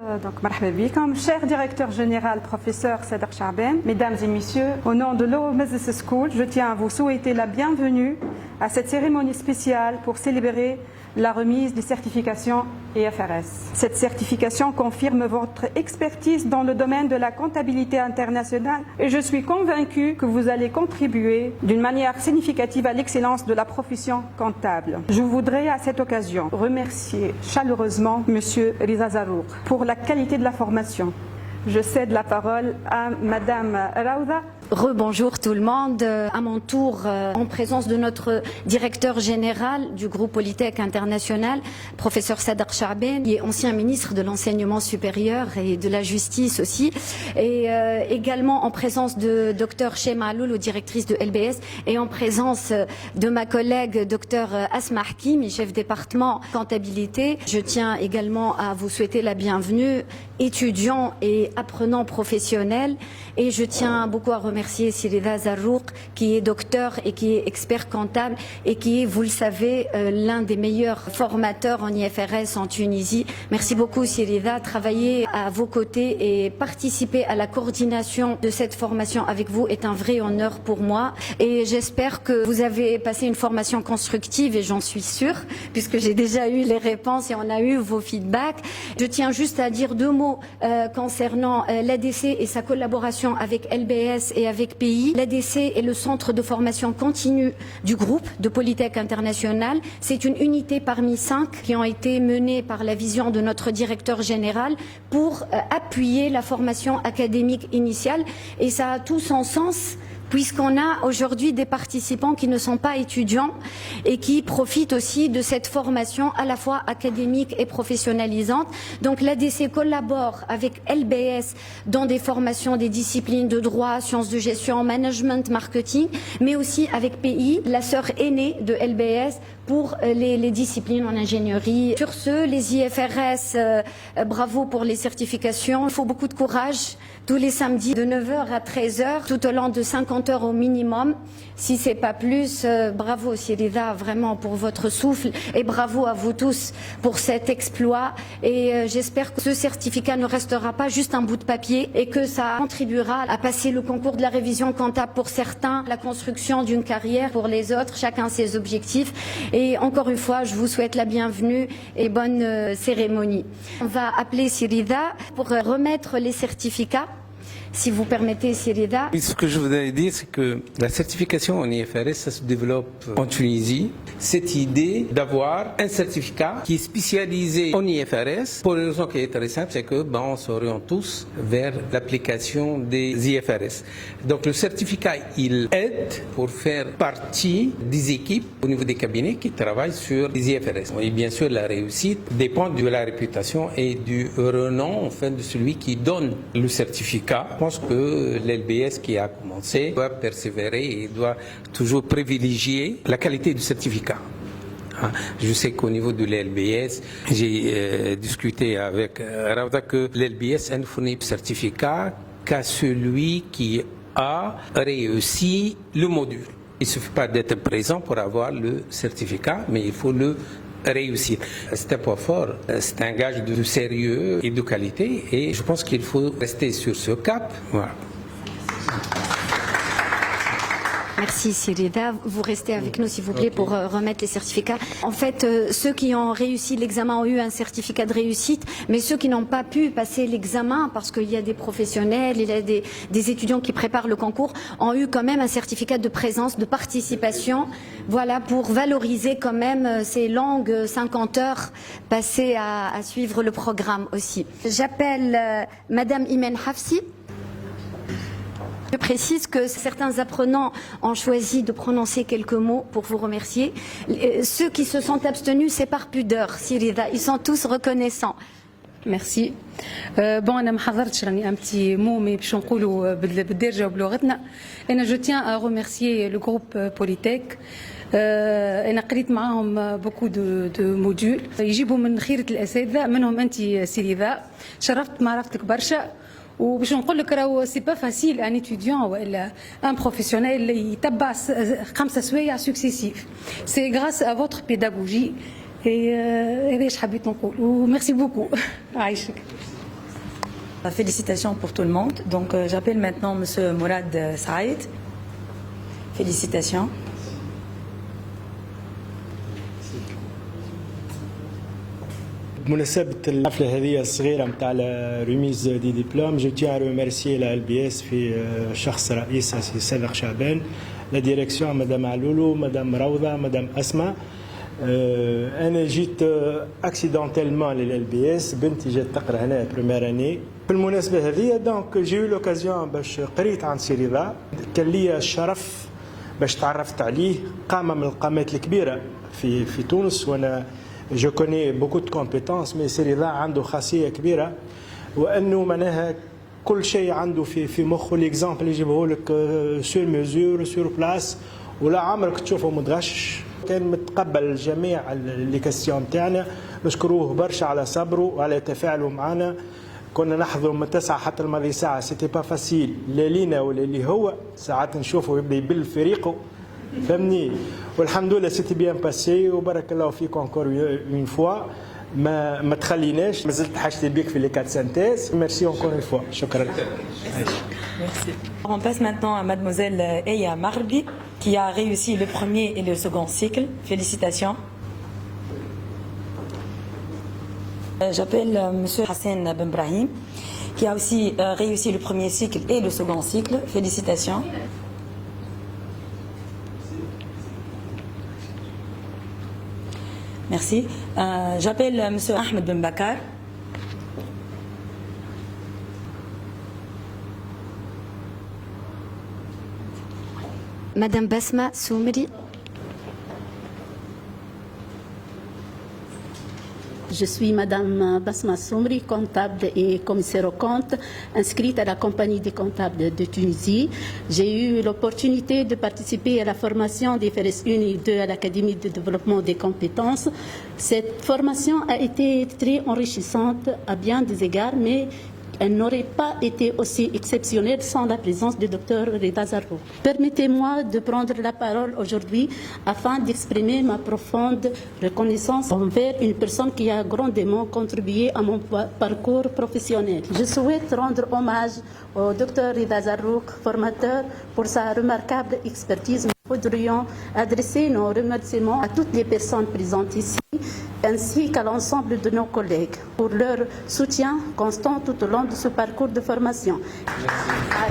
Donc, marhaba bikum, cher directeur général, professeur Sadr Chaaben, mesdames et messieurs, au nom de l'O Business School, je tiens à vous souhaiter la bienvenue à cette cérémonie spéciale pour célébrer la remise des certifications IFRS. Cette certification confirme votre expertise dans le domaine de la comptabilité internationale et je suis convaincue que vous allez contribuer d'une manière significative à l'excellence de la profession comptable. Je voudrais à cette occasion remercier chaleureusement M. Riza Zarouk pour la qualité de la formation. Je cède la parole à Madame Raouda. Rebonjour tout le monde. À mon tour, en présence de notre directeur général du groupe Polytech International, professeur Sadr Chaaben, qui est ancien ministre de l'enseignement supérieur et de la justice aussi, et également en présence de Dr Shema Aloul, directrice de LBS, et en présence de ma collègue Dr Asma Hakim, chef département comptabilité. Je tiens également à vous souhaiter la bienvenue, étudiants et apprenants professionnels, et je tiens beaucoup à remercier Riza Zarouk, qui est docteur et qui est expert comptable et qui est, vous le savez, l'un des meilleurs formateurs en IFRS en Tunisie. Merci beaucoup Riza, travailler à vos côtés et participer à la coordination de cette formation avec vous est un vrai honneur pour moi, et j'espère que vous avez passé une formation constructive, et j'en suis sûre puisque j'ai déjà eu les réponses et on a eu vos feedbacks. Je tiens juste à dire deux mots concernant l'ADC et sa collaboration avec LBS et avec pays. L'ADC est le centre de formation continue du groupe de Polytech International. C'est une unité parmi 5 qui ont été menées par la vision de notre directeur général pour appuyer la formation académique initiale, et ça a tout son sens puisqu'on a aujourd'hui des participants qui ne sont pas étudiants et qui profitent aussi de cette formation à la fois académique et professionnalisante. Donc l'ADC collabore avec LBS dans des formations des disciplines de droit, sciences de gestion, management, marketing, mais aussi avec PI, la sœur aînée de LBS, pour les disciplines en ingénierie. Sur ce, les IFRS, bravo pour les certifications. Il faut beaucoup de courage tous les samedis de 9h à 13h, tout au long de 50 heures au minimum, si c'est pas plus. Bravo Riza, vraiment pour votre souffle, et bravo à vous tous pour cet exploit, et j'espère que ce certificat ne restera pas juste un bout de papier et que ça contribuera à passer le concours de la révision comptable pour certains, la construction d'une carrière pour les autres, chacun ses objectifs. Et encore une fois, je vous souhaite la bienvenue et bonne cérémonie. On va appeler Riza pour remettre les certificats. Si vous permettez, Riza. Ce que je voudrais dire, c'est que la certification en IFRS, ça se développe en Tunisie. Cette idée d'avoir un certificat qui est spécialisé en IFRS, pour une raison qui est très simple, c'est que on s'oriente tous vers l'application des IFRS. Donc le certificat, il aide pour faire partie des équipes au niveau des cabinets qui travaillent sur les IFRS. Et bien sûr, la réussite dépend de la réputation et du renom de celui qui donne le certificat. Je pense que l'LBS qui a commencé doit persévérer et doit toujours privilégier la qualité du certificat. Je sais qu'au niveau de l'LBS, j'ai discuté avec Raouda que l'LBS ne fournit le certificat qu'à celui qui a réussi le module. Il ne suffit pas d'être présent pour avoir le certificat, mais il faut le réussir. C'est un point fort, c'est un gage de sérieux et de qualité, et je pense qu'il faut rester sur ce cap. Voilà. Merci Riza. Vous restez avec nous s'il vous plaît pour remettre les certificats. En fait, ceux qui ont réussi l'examen ont eu un certificat de réussite, mais ceux qui n'ont pas pu passer l'examen, parce qu'il y a des professionnels, il y a des étudiants qui préparent le concours, ont eu quand même un certificat de présence, de participation, voilà, pour valoriser quand même ces longues 50 heures passées à suivre le programme aussi. J'appelle Madame Imen Hafsi. Je précise que certains apprenants ont choisi de prononcer quelques mots pour vous remercier. Ceux qui se sont abstenus, c'est par pudeur, Riza. Ils sont tous reconnaissants. Merci. Bon, أنا ما حضرتش راني un petit mot mais باش نقولوا بالدارجة وبلغتنا. أنا je tiens à remercier le groupe Polytech. أنا قريت معاهم beaucoup de modules. يجيبوا من خيرة الأساتذة منهم أنت Riza. شرفت معرفتك برشا. وباش نقول لك راهو سي با فاسيل ان اتيديون ولا ان بروفيسيونيل يتبع 5 سوايع سكسيسيف سي غراس ا فوتر بيداغوجي هذا اش حبيت نقول وميرسي بوكو عايشك. Félicitations pour tout le monde. Donc j'appelle maintenant M. Mourad Saïd. Félicitations. بمناسبة الحفلة هذه الصغيرة متاع ريميز دي ديبلوم جو تيان ريميرسي لا LBS في شخص رئيسها سي صادق شعبان لا ديريكسيون مدام علولو مدام روضة مدام أسماء أنا جيت أكسيدونتيلمون للLBS بنتي جات تقرا هنا بريمير أني بالمناسبة هذه دونك جيو لوكازيون باش قريت عن سي رضا كان لي الشرف باش تعرفت عليه قامة من القامات الكبيرة في تونس وأنا جو كوني بوكو دو كومبيتونس مي سي رضا عنده خاصيه كبيره وانه معناها كل شيء عنده في مخه ليكزامبل يجيبه لك سور ميزور سور بلاس ولا عمرك تشوفه متغشش كان متقبل جميع لي كاستيون تاعنا نشكروه برشا على صبره وعلى تفاعله معنا كنا نحضر من 9 حتى الماضي ساعه سيتي با فاسيل لا لينا ولا اللي هو ساعات نشوفه يبدا يبل فريقه فهمني والحمد لله سيتي بيان باسي وبارك الله فيك انكور اون فوا ما تخليناش مازلت حاجتي بيك في لي كات سانتيز ميرسي انكور اون فوا شكرا. On passe maintenant à mademoiselle Eya Marbi qui a réussi le premier et le second cycle. Félicitations. J'appelle monsieur Hassan Ben Brahim qui a aussi réussi le premier cycle et le second cycle. Félicitations. Merci. J'appelle M. Ahmed Ben Bakar. Madame Basma Soumri. Je suis Madame Basma Soumri, comptable et commissaire aux comptes, inscrite à la compagnie des comptables de Tunisie. J'ai eu l'opportunité de participer à la formation des FRS 1 et 2 à l'Académie de développement des compétences. Cette formation a été très enrichissante à bien des égards, mais elle n'aurait pas été aussi exceptionnelle sans la présence du docteur Rida Zarrouk. Permettez-moi de prendre la parole aujourd'hui afin d'exprimer ma profonde reconnaissance envers une personne qui a grandement contribué à mon parcours professionnel. Je souhaite rendre hommage au docteur Rida Zarrouk, formateur, pour sa remarquable expertise. Nous voudrions adresser nos remerciements à toutes les personnes présentes ici, ainsi qu'à l'ensemble de nos collègues pour leur soutien constant tout au long de ce parcours de formation.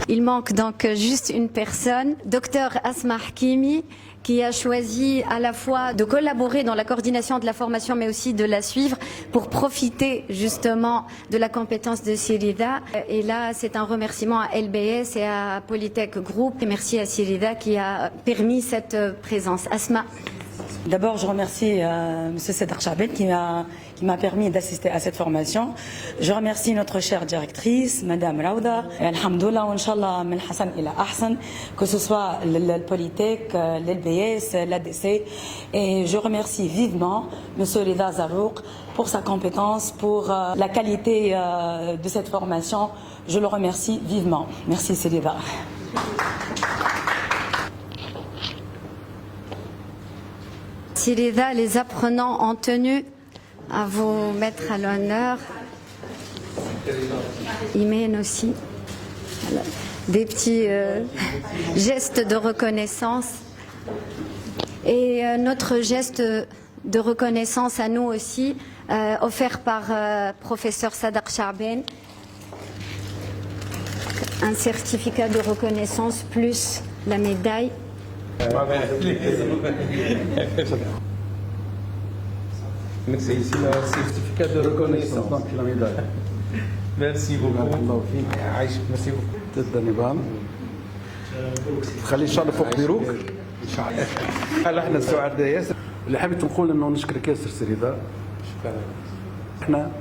Il manque donc juste une personne, Dr Asma Hakimi, qui a choisi à la fois de collaborer dans la coordination de la formation mais aussi de la suivre pour profiter justement de la compétence de Sirida. Et là, c'est un remerciement à LBS et à Polytech Group. Et merci à Sirida qui a permis cette présence. Asma. D'abord, je remercie M. Sadar Charbel qui m'a permis d'assister à cette formation. Je remercie notre chère directrice, Madame Raouda. Alhamdoulilah, Inch'Allah, min Hassan ila Ahsan, que ce soit le Polytech, l'LBS, l'ADC. Et je remercie vivement M. Rida Zarrouk pour sa compétence, pour la qualité de cette formation. Je le remercie vivement. Merci, Rida. Sirida, les apprenants ont tenu à vous mettre à l'honneur. Imen aussi. Voilà. Des petits gestes de reconnaissance. Et notre geste de reconnaissance à nous aussi, offert par professeur Sadar Charben. Un certificat de reconnaissance plus la médaille. Merci, ici le certificat de reconnaissance. Donc la médaille. Merci beaucoup. Merci beaucoup. تبدا نظام خلي الشعر فوق ديروك ان شاء الله. هلا احنا سعداء ياسر. اللي حبيت نقول انه نشكرك ياسر سريدا. احنا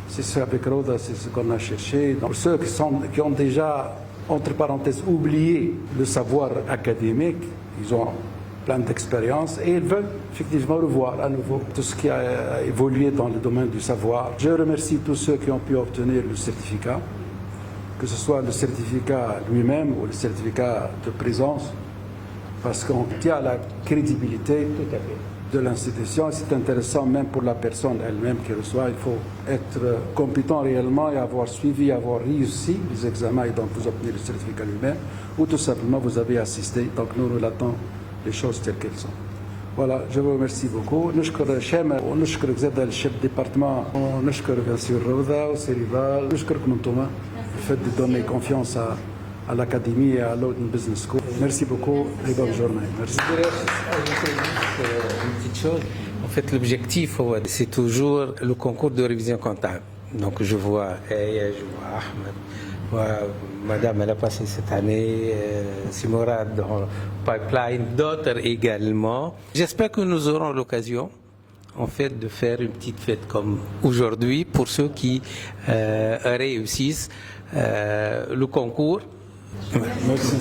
c'est ce avec Roda, c'est ce qu'on a cherché. Pour ceux qui ont déjà, entre parenthèses, oublié le savoir académique, ils ont plein d'expérience et ils veulent effectivement revoir à nouveau tout ce qui a évolué dans le domaine du savoir. Je remercie tous ceux qui ont pu obtenir le certificat, que ce soit le certificat lui-même ou le certificat de présence, parce qu'on tient à la crédibilité. Tout à fait. de l'institution. C'est intéressant même pour la personne elle-même qui reçoit. Il faut être compétent réellement et avoir suivi, avoir réussi les examens et donc vous obtenir le certificat lui-même, ou tout simplement vous avez assisté. Donc nous relatons les choses telles qu'elles sont. Voilà, je vous remercie beaucoup. نشكر شامل ونشكر زاد الشيف ديبارتمون ونشكر bien sûr روضة وسيريفال. نشكركم انتم le fait de donner confiance à l'académie et à l'Oden Business School. Merci beaucoup et bonne journée. Merci. Je voudrais ajouter juste une petite chose. En fait, l'objectif, c'est toujours le concours de révision comptable. Donc, je vois Aya, je vois Ahmed, Madame, elle a passé cette année, Simora dans le pipeline, d'autres également. J'espère que nous aurons l'occasion, en fait, de faire une petite fête comme aujourd'hui pour ceux qui réussissent le concours. Merci.